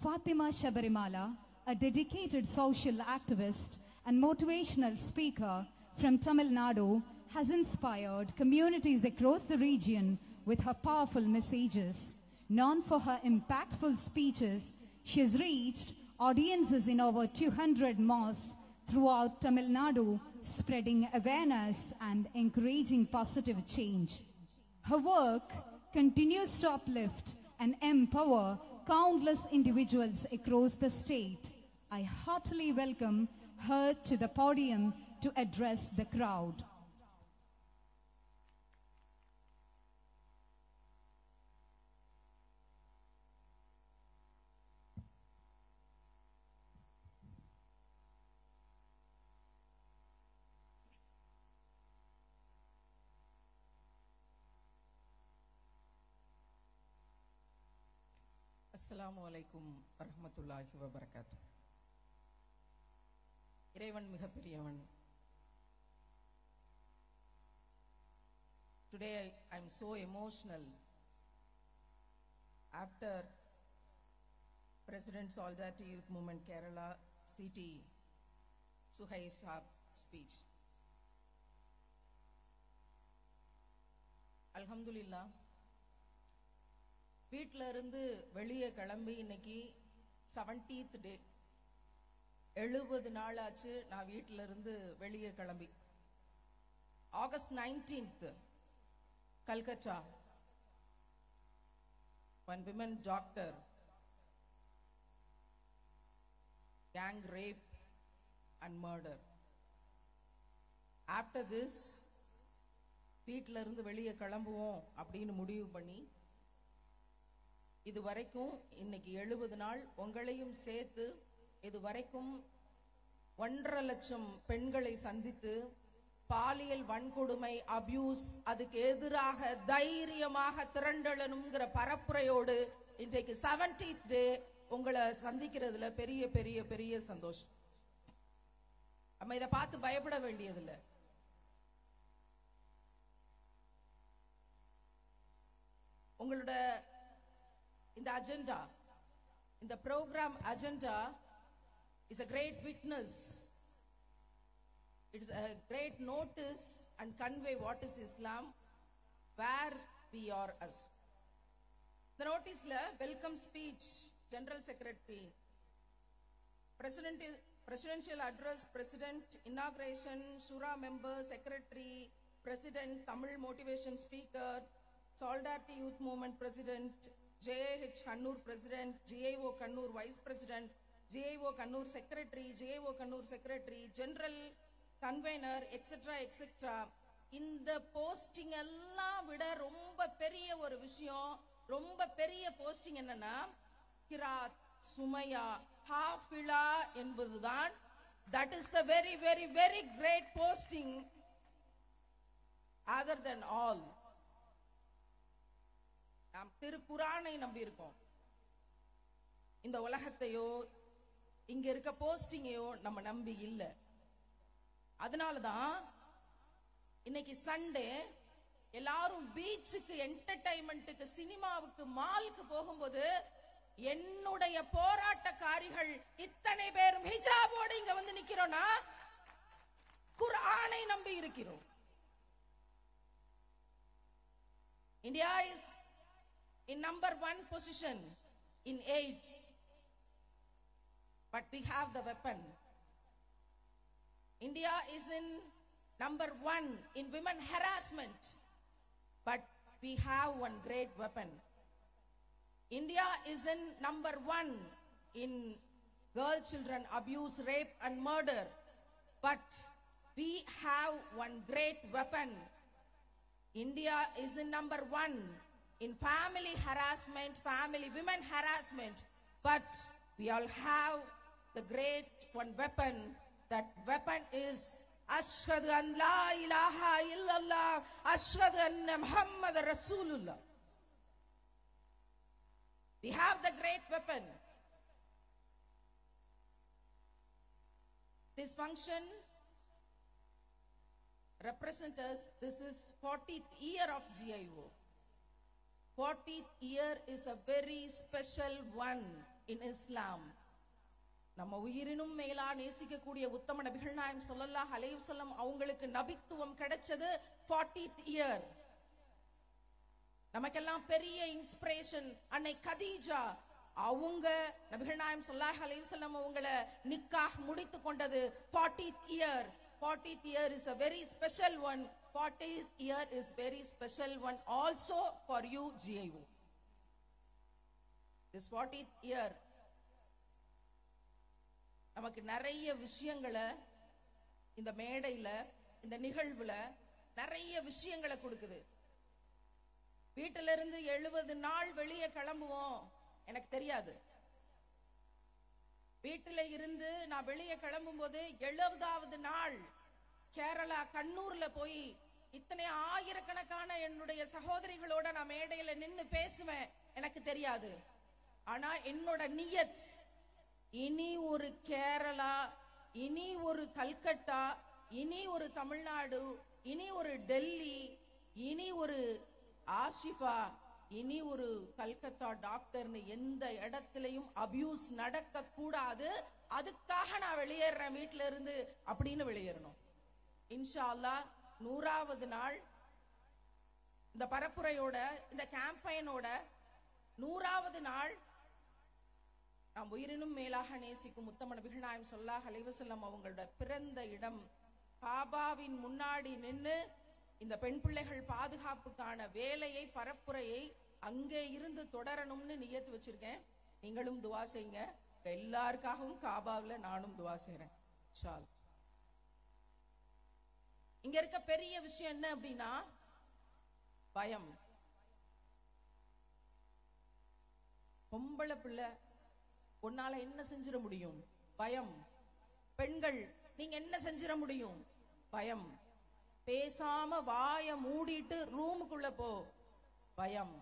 Fatima Shabarimala, a dedicated social activist and motivational speaker from Tamil Nadu, has inspired communities across the region with her powerful messages. Known for her impactful speeches, she has reached audiences in over 200 mosques throughout Tamil Nadu, spreading awareness and encouraging positive change. Her work continues to uplift and empower countless individuals across the state. I heartily welcome her to the podium to address the crowd. Assalamu alaikum warahmatullahi wabarakatuh. இறைவன் மிகப்பெரியவன். Today I am so emotional after President Solidarity Youth Movement Kerala CT Suhai Saab speech. Alhamdulillah, வீட்டில இருந்து வெளியே கிளம்பி இன்னைக்கு 70th டே, 70 நாள் ஆச்சு நான் வீட்டில இருந்து வெளியே கிளம்பி. August 19th, Calcutta, one women doctor, gang rape and murder. After this, வீட்டில இருந்து வெளியே கிளம்புவோம் அப்படின்னு முடிவு பண்ணி இது வரைக்கும் இன்னைக்கு 70 நாள் உங்களையும் சேர்த்து இது வரைக்கும் 1.5 லட்சம் பெண்களை சந்தித்து பாலியல் வன்கொடுமை அபியூஸ் அதுக்கு எதிராக தைரியமாக திரண்டெழணுங்கிற பரப்புரையோடு இன்றைக்கு 70th டே உங்களை சந்திக்கிறதுல பெரிய பெரிய பெரிய சந்தோஷம். நம்ம இதை பார்த்து பயப்பட வேண்டியதில்லை. உங்களோட இந்த agenda, in the program agenda is a great witness. It is a great notice and convey what is Islam, where we are us. The notice la welcome speech, General Secretary, Presidential address, President, inauguration, Shura member, Secretary, President, Tamil motivation speaker, Solidarity Youth Movement President, JAH Kannur President, GIO Kannur Vice President, GIO Kannur Secretary, GIO Kannur Secretary, General Convener, etc. etc. இந்த posting எல்லாம் விட ரொம்ப பெரிய ஒரு விஷயம், ரொம்ப பெரிய posting என்னன்னா கிராத், சுமையா, ஹாஃபிலா என்பதுதான். That is the very very very great posting other than all. நாம் திருக்குரானை நம்பி இருக்கோம். இந்த உலகத்தையோ இங்க இருக்க போஸ்டிங்கையோ நம்ம நம்பி இல்ல. அதனாலதான் இன்னைக்கு சண்டே எல்லாரும் பீச்சுக்கு, என்டர்டைன்மெண்ட்டுக்கு, சினிமாவுக்கு, மாலுக்கு போகும்போது என்னுடைய போராட்டக்காரிகள் இத்தனை பேரும் ஹிஜாபோடு இங்க வந்து நிக்கிறோம்னா குர்ஆனை நம்பி இருக்கிறோம். India is in number 1 position in AIDS, but we have the weapon. India is in number 1 in women harassment, but we have one great weapon. India is in number 1 in girl children abuse, rape and murder, but we have one great weapon. India is in number 1 in family harassment, family women harassment, but we all have the great one weapon. That weapon is ashhadu an la ilaha illallah, ashhadu anna Muhammad Rasulullah. We have the great weapon. This function represents us. This is 40th year of GIO. 40th year is a very special one. in Islam. நம்ம உயிரினும் மேலா நேசிக்கக்கூடிய உத்தம நபிகள் நாயகம் ஸல்லல்லாஹு அலைஹி வஸல்லம் அவங்களுக்கு நபித்துவம் கிடைச்சது 40th இயர். நமக்கெல்லாம் பெரிய இன்ஸ்பிரேஷன் அன்னை கதீஜா. அவங்க நபிகள் நாயகம் ஸல்லல்லாஹு அலைஹி வஸல்லம் அவங்கள நிக்காஹ் முடித்து கொண்டது 40th year. 40th year is a very special one. 40th year is very special one also for you GIU. This 40th year நமக்கு நிறைய விஷயங்களை இந்த மேடையில இந்த நிகழ்வுல நிறைய விஷயங்களை கொடுக்குது. வீட்டில இருந்து 70 நாள் வெளியே கிளம்புவோம், எனக்கு தெரியாது. வீட்டில இருந்து நான் வெளியே கிளம்பும் போது 70வது நாள் கேரளா கண்ணூர்ல போய் இத்தனை ஆயிரக்கணக்கான என்னுடைய சகோதரிகளோட நான் மேடையில நின்னு பேசுவேன், எனக்கு தெரியாது. ஆனா என்னோட நியத், இனி ஒரு கேரளா, இனி ஒரு கல்கட்டா, இனி ஒரு தமிழ்நாடு, இனி ஒரு டெல்லி, இனி ஒரு ஆசிஃபா, இனி ஒரு கல்கத்தா டாக்டர்னு எந்த இடத்திலையும் அபியூஸ் நடக்க கூடாது. அதுக்காக நான் வெளியேறேன் வீட்டுல இருந்து அப்படின்னு வெளியேறணும். இன்ஷா அல்லாஹ் 100வது நாள் இந்த பரப்புரையோட, இந்த கேம்பெயினோட 100வது நாள் நாம் உயிரினும் மேலாக நேசிக்கும் உத்தம நபிகள் நாயகம் ஸல்லல்லாஹு அலைஹி வஸல்லம் அவங்களோட பிறந்த இடம் காபாவின் முன்னாடி நின்னு இந்த பெண் பிள்ளைகள் பாதுகாப்புக்கான வேலையை, பரப்புரையை அங்கே இருந்து தொடரணும்னு நியத்து வச்சிருக்கேன். நீங்களும் துவா செய்யுங்க. எல்லாருக்காகவும் காபாவில் நானும் துவா செய்றேன். இன்ஷா அல்லாஹ். இங்க இருக்க பெரிய விஷயம் என்ன அப்படின்னா பயம். பொம்பளை பிள்ளை உன்னால என்ன செஞ்சிட முடியும்? பயம். பெண்கள் நீங்க என்ன செஞ்சிட முடியும்? பயம். பேசாம வாய மூடிட்டு ரூமுக்குள்ள போ, பயம்.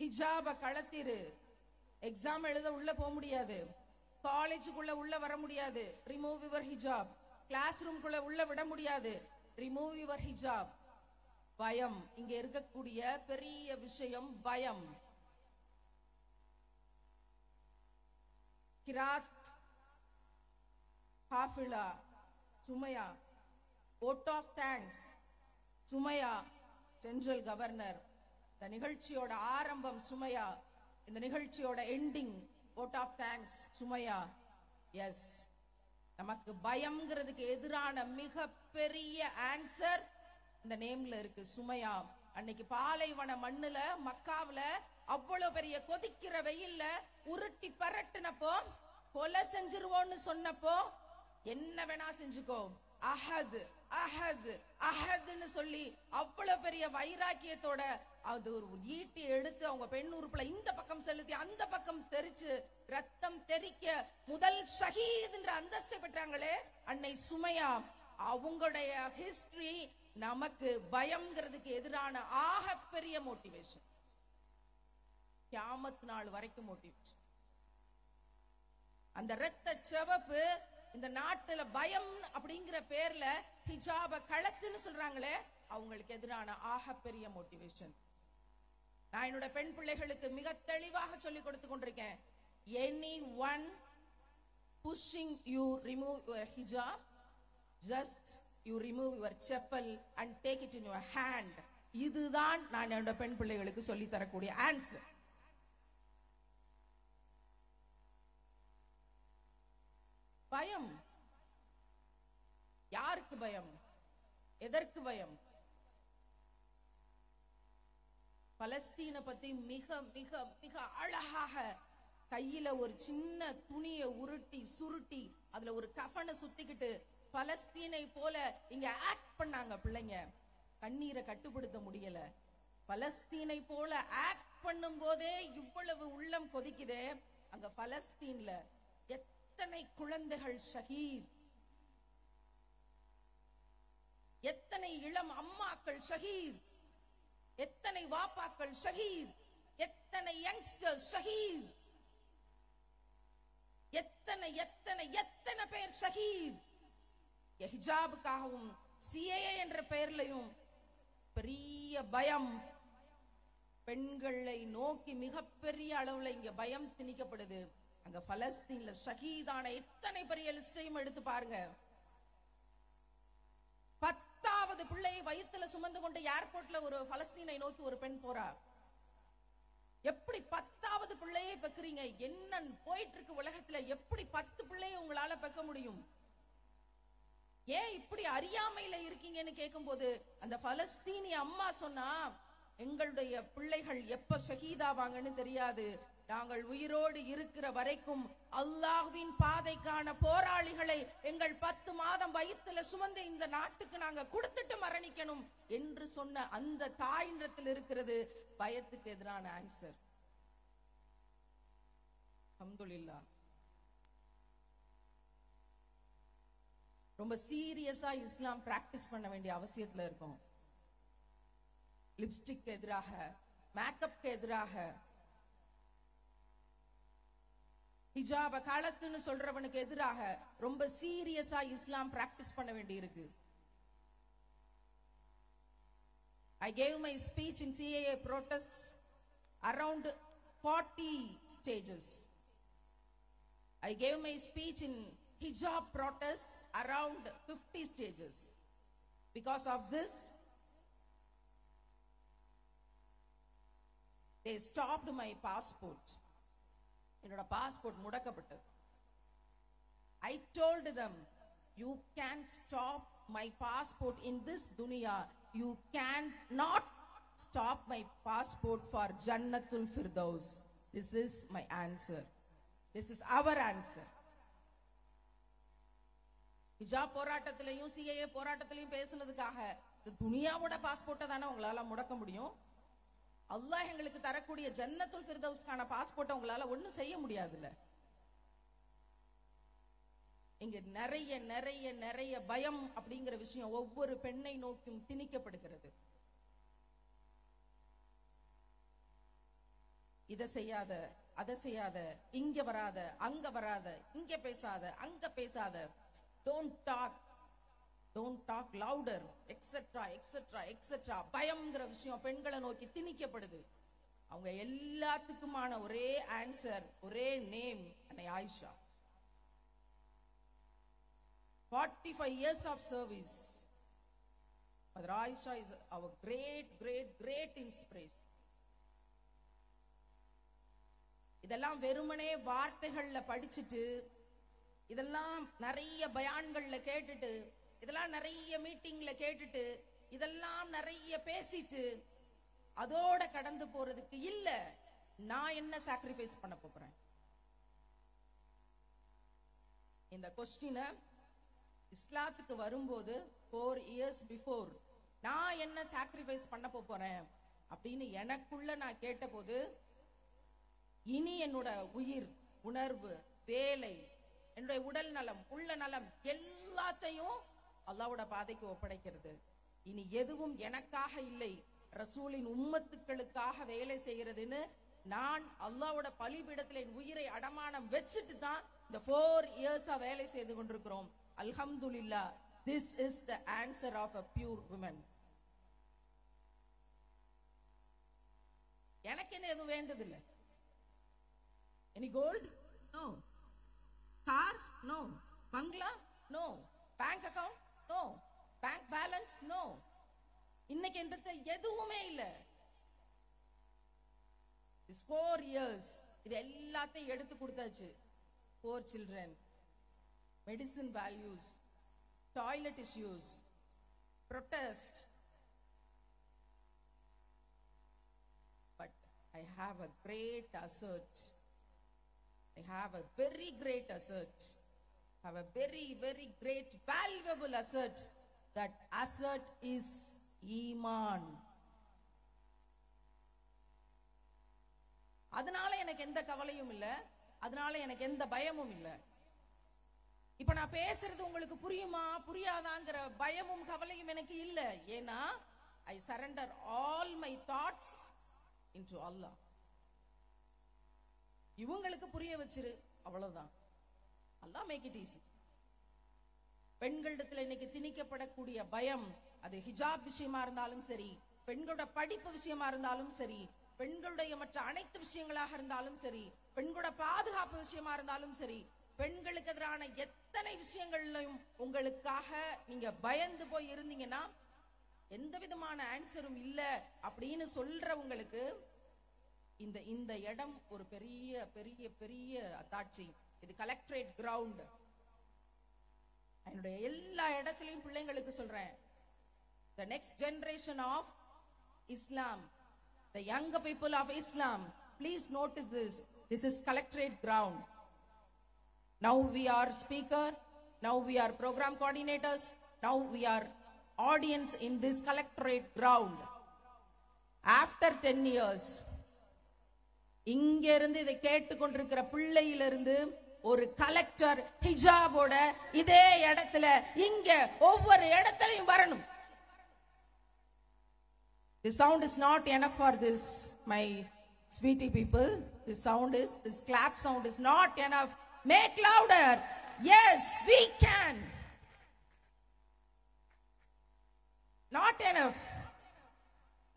ஹிஜாப கலத்திரு, எக்ஸாம் எழுத உள்ள போக முடியாது, காலேஜுக்குள்ள உள்ள வர முடியாது, ரிமூவ் யுவர் ஹிஜாப். கிளாஸ் ரூம்குள்ள உள்ள விட முடியாது, ரிமூவ் யுவர் ஹிஜாப். பயம். இங்க இருக்கக்கூடிய பெரிய விஷயம் பயம். கிராத், Hafila, Sumaiya, vote of thanks, Sumaiya general governor. இந்த நிகழ்ச்சியோட ஆரம்பம் சுமையா, இந்த நிகழ்ச்சியோட ending vote of thanks Sumaiya. Yes, நமக்கு பயம்ங்கிறதுக்கு எதிரான மிகப்பெரிய ஆன்சர் இந்த நேம்ல இருக்கு, சுமையா. அன்னைக்கு பாலைவன மண்ணுல மக்காவுல அவ்வளவு பெரிய கொதிக்கிற வெயில்ல உருட்டி பரட்டுனப்போ, கொலை செஞ்சிருவோன்னு சொன்னப்போ, என்ன வேணா செஞ்சுக்கோ, அஹத் அஹத் அஹத்னு சொல்லி அவ்வளவு பெரிய வைராக்கியத்தோட அது ஒரு ஈட்டி எடுத்து அவங்க பெண் உறுப்புல இந்த பக்கம் செலுத்தி அந்த பக்கம் தெரிச்சு ரத்தம் தெறிக்க முதல் ஷஹீத் என்ற அந்தஸ்தை பெற்றாங்களே அன்னை சுமையா. அவங்களுடைய ஹிஸ்டரி நமக்கு பயம்ங்கிறதுக்கு எதிரான ஆகப்பெரிய மோட்டிவேஷன், கியாமத் நாள் வரைக்கும் மோட்டிவேஷன். அந்த இரத்த சிவப்பு இந்த நாட்டுல பயம் அப்படிங்கிற பேர்ல ஹிஜாப கலத்துன்னு சொல்றாங்களே, அவங்களுக்கு எதிரான ஆகப்பெரிய மோட்டிவேஷன். நான் என்னோட பெண் பிள்ளைகளுக்கு மிக தெளிவாக சொல்லி கொடுத்து கொண்டிருக்கேன். anyone pushing you remove your hijab, just you remove your chappal and take it in your hand. இதுதான் நான் என்னோட பெண் பிள்ளைகளுக்கு சொல்லி தரக்கூடிய ஆன்சர். பயம். யாருக்கு பயம்? எதற்கு பயம்? பலஸ்தீனை பத்தி மிக மிக மிக அழகாக கையில ஒரு சின்ன துணியை உருட்டி சுருட்டி அதுல ஒரு கஃனை சுத்திக்கிட்டு பலஸ்தீனை போல இங்க ஆக்ட் பண்ணாங்க பிள்ளைங்க. கண்ணீரை கட்டுப்படுத்த முடியல. பலஸ்தீனை போல ஆக்ட் பண்ணும் போதே இவ்வளவு உள்ளம் கொதிக்குதே. அங்க பலஸ்தீன்ல எத்தனை குழந்தைகள் ஷஹீத், எத்தனை இளம் அம்மாக்கள் ஷஹீத், எத்தனை வாப்பாக்கள் ஷஹீத், எத்தனை யங்ஸ்டர்ஸ் ஷஹீத், எத்தனை எத்தனை எத்தனை பேர் ஷஹீத். ஹிஜாபுக்காகவும் சிஏஏ என்ற பெயர்லையும் பெரிய பயம். பெண்களை நோக்கி மிகப்பெரிய அளவுல இங்க பயம் திணிக்கப்படுது. அங்க பலஸ்தீன்ல ஷஹீதான எத்தனை பெரிய லிஸ்டையும் எடுத்து பாருங்க. 10வது பிள்ளையை வயித்துல சுமந்து கொண்டு ஏர்போர்ட்ல ஒரு பலஸ்தீனை நோக்கி ஒரு பெண் போறா. எப்படி 10வது பிள்ளையை பெக்குறீங்க? என்ன போயிட்டு இருக்கு உலகத்துல? எப்படி 10 பிள்ளையை உங்களால பெக்க முடியும்? ஏன் இப்படி அறியாமையில இருக்கீங்கன்னு கேட்கும் போது அந்த பலஸ்தீனிய அம்மா சொன்னா, எங்களுடைய பிள்ளைகள் எப்ப ஷஹீதாவாங்கன்னு தெரியாது. நாங்கள் உயிரோடு இருக்கிற வரைக்கும் அல்லாஹ்வின் பாதைக்கான போராளிகளை எங்கள் 10 மாதம் வயிற்றுல சுமந்து இந்த நாட்டுக்கு நாங்க கொடுத்துட்டு மரணிக்கணும் என்று சொன்ன அந்த தாயின்றத்தில் இருக்கிறது பயத்துக்கு எதிரான ஆன்சர். அல்ஹம்துலில்லாஹ். ரொம்ப சீரியஸா இஸ்லாம் பிராக்டிஸ் பண்ண வேண்டிய அவசியத்துல இருக்கும். லிப்ஸ்டிக் எதிராக, மேக்கப்க்கு எதிராக, ஹிஜாப காலத்துன்னு சொல்றவனுக்கு எதிராக ரொம்ப சீரியஸா இஸ்லாம் பிராக்டிஸ் பண்ண வேண்டி இருக்கு. I gave my speech in CAA protests around 40 stages. I gave my speech in hijab protests around 50 stages. Because of this, they stopped my passport. என்னோட passport முடக்கப்பட்டது. I told them, you can't stop my passport in this dunya. You cannot stop my passport for Jannatul Firdaus. This is my answer. This is our answer. ஹிஜாப் போராட்டத்திலையும் CAA போராட்டத்திலையும் பேசுனதுக்காக இந்த துனியாவோட பாஸ்போர்ட்டை தானே உங்களால முடக்க முடியும்? அல்லாஹ் எங்களுக்கு தரக்கூடிய ஜன்னத்துல் ஃபிர்தௌஸ்கான பாஸ்போர்ட்டை உங்களால ஒண்ணும் செய்ய முடியாதுல்ல. இங்க நிறைய நிறைய நிறைய பயம் அப்படிங்கிற விஷயம் ஒவ்வொரு பெண்ணை நோக்கியும் திணிக்கப்படுகிறது. இதை செய்யாத, அதை செய்யாத, இங்க வராத, அங்க வராத, இங்க பேசாத, அங்க பேசாத, don't talk louder, etc etc etc. பயம்ங்கிற விஷயம் பெண்களை நோக்கி திணிக்கப்படுது. அவங்க எல்லாத்துக்குமான ஒரே ஆன்சர், ஒரே நேம், அன்னை Ayesha. 45 years of service. Mother Aisha is our great inspiration. இதெல்லாம் வெறுமனே வார்த்தைகள்ல படிச்சுட்டு, இதெல்லாம் நிறைய பயான்கள்ல கேட்டுட்டு, இதெல்லாம் நிறைய மீட்டிங்ல கேட்டுட்டு, இதெல்லாம் நிறைய பேசிட்டு அதோட கடந்து போறதுக்கு இல்ல. நான் என்ன சாக்ரிஃபைஸ் பண்ண போறேன்? இந்த கொஸ்டினை இஸ்லாத்துக்கு வரும்போது 4 years before நான் என்ன சாக்ரிஃபைஸ் பண்ண போறேன் அப்படின்னு எனக்குள்ள நான் கேட்டபோது, இனி என்னோட உயிர், உணர்வு, வேலை, என்னுடைய உடல் நலம், உள்ள நலம் எல்லாத்தையும் அல்லாஹ்வோட பாதைக்கு ஒப்படைக்கிறது. இனி எதுவும் எனக்காக இல்லை, ரசூலின் உம்மத்துக்களுக்காக வேலை செய்யறதுன்னு நான் அல்லாஹ்வோட பலிபீடத்தில் என் உயிரை அடமானம் வச்சுட்டு தான் இந்த 4 years வேலை செய்து கொண்டிருக்கிறோம். அல்ஹம்துலில்லாஹ், this is the answer of a pure woman. எனக்கு என்ன எதுவும் வேண்டதில்லை. Any gold? No. Car? No. Bangla? No. Bank account? No. Bank balance? No. இன்னைக்கு என்கிட்ட எதுவுமே இல்ல. This 4 years இது எல்லாத்தையும் எடுத்து கொடுத்தாச்சு. 4 children, medicine values, toilet issues, protest. But I have a great asset. I have a very great asset. I have a very great valuable asset. That asset is ஈமான். அதனால எனக்கு எந்த கவலையும் இல்ல, அதனால எனக்கு எந்த பயமும் இல்ல. இப்ப நான் பேசுறது உங்களுக்கு புரியுமா புரியாதாங்கிற பயமும் கவலையும் எனக்கு இல்ல. ஏன்னா I surrender all my thoughts into Allah. இவங்களுக்கு புரிய வச்சிரு, அவ்வளவுதான். Allah make it easy. பெண்களிடத்துல இன்னைக்கு திணிக்கப்படக்கூடிய பயம், அது ஹிஜாப் விஷயமா இருந்தாலும் சரி, பெண்களோட படிப்பு விஷயமா இருந்தாலும் சரி, பெண்களுடைய மற்ற அனைத்து விஷயங்களாக இருந்தாலும் சரி, பெண்களோட பாதுகாப்பு விஷயமா இருந்தாலும் சரி, பெண்களுக்கு எதிரான எத்தனை விஷயங்களையும் உங்களுக்காக நீங்க பயந்து போய் இருந்தீங்கன்னா எந்த விதமான ஆன்சரும் இல்ல அப்படின்னு சொல்றவங்களுக்கு இந்த இந்த இடம் ஒரு பெரிய பெரிய பெரிய அத்தாட்சி. இது கலெக்டரேட் கிரவுண்ட். என்னுடைய எல்லா இடத்திலையும் பிள்ளைங்களுக்கு சொல்றேன், the next generation of Islam, the younger people of Islam, please notice this. This is collectorate ground. Now we are speaker, now we are program coordinators, now we are audience in this collectorate ground. After 10 years, இங்க இருந்து இதை கேட்டுக்கொண்டிருக்கிற பிள்ளையிலிருந்து ஒரு collector ஹிஜாபோட இதே இடத்துல இங்க ஒவ்வொரு இடத்திலையும் வரணும். This sound is not enough for this, my sweetie people. This clap sound is not enough. Make louder. Yes, we can. Not enough.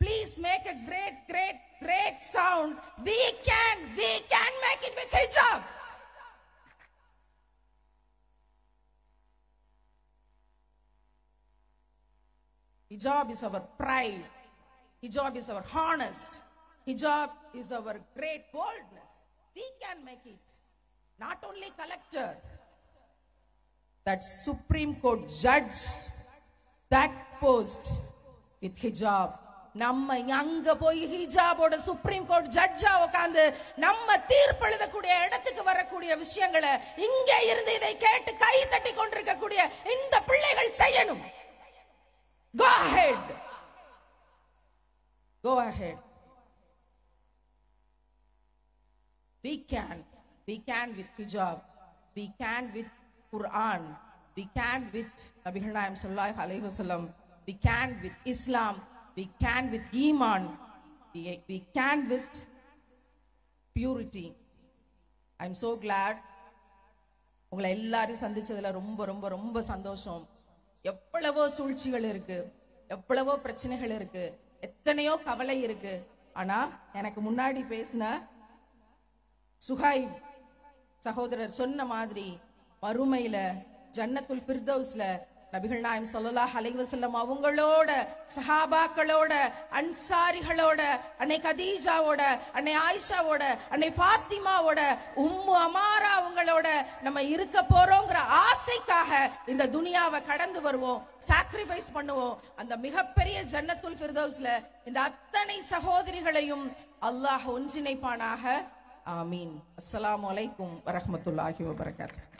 Please make a great, great, great sound. We can make it with hijab. Hijab is our pride. Hijab is our honest. Hijab is our great boldness. We can make it. Not only collector, that Supreme Court judge, that post with hijab. நம்ம அங்க போய் ஹிஜாபோட supreme court ஜட்ஜா உட்கார்ந்து நம்ம தீர்ப்பு எழுதக்கூடிய இடத்துக்கு வரக்கூடிய விஷயங்களை இங்க இருந்து இதை கேட்டு கை தட்டி கொண்டிருக்கக்கூடிய இந்த பிள்ளைகள் செய்யணும். Go ahead. Go ahead. We can with hijab. We can with Quran. We can with Nabi Naim sallallahu alaihi wasallam. We can with Islam. We can with Iman. We can with purity. I'm so glad. உங்களை எல்லாரையும் சந்திச்சதுல ரொம்ப ரொம்ப ரொம்ப சந்தோஷம். எவ்வளவோ சூழ்ச்சிகள் இருக்கு, எவ்வளவோ பிரச்சனைகள் இருக்கு, எத்தனையோ கவலை இருக்கு. ஆனா எனக்கு முன்னாடி பேசின சுஹைப் சகோதரர் சொன்ன மாதிரி மறுமையில ஜன்னத்துல் ஃபிர்தௌஸ்ல நபிகள் நாயகம் ஸல்லல்லாஹு அலைஹி வஸல்லம் அவங்களோட, சஹாபாக்களோட, அன்சாரிகளோட, அன்னை கதீஜாவோட, அன்னை ஆயிஷாவோட, அன்னை ஃபாத்திமாவோட, உம்மு அமாரா அவங்களோட நம்ம இருக்க போறோங்கிற ஆசைக்காக இந்த துனியாவை கடந்து வருவோம், சாக்ரிஃபைஸ் பண்ணுவோம். அந்த மிகப்பெரிய ஜன்னத்துல் ஃபிர்தௌஸ்ல இந்த அத்தனை சகோதரிகளையும் அல்லாஹ் ஒன்றிணைப்பானாக. ஆமீன். அஸ்ஸலாமு அலைக்கும் வரஹ்மத்துல்லாஹி வபரகாத்துஹு.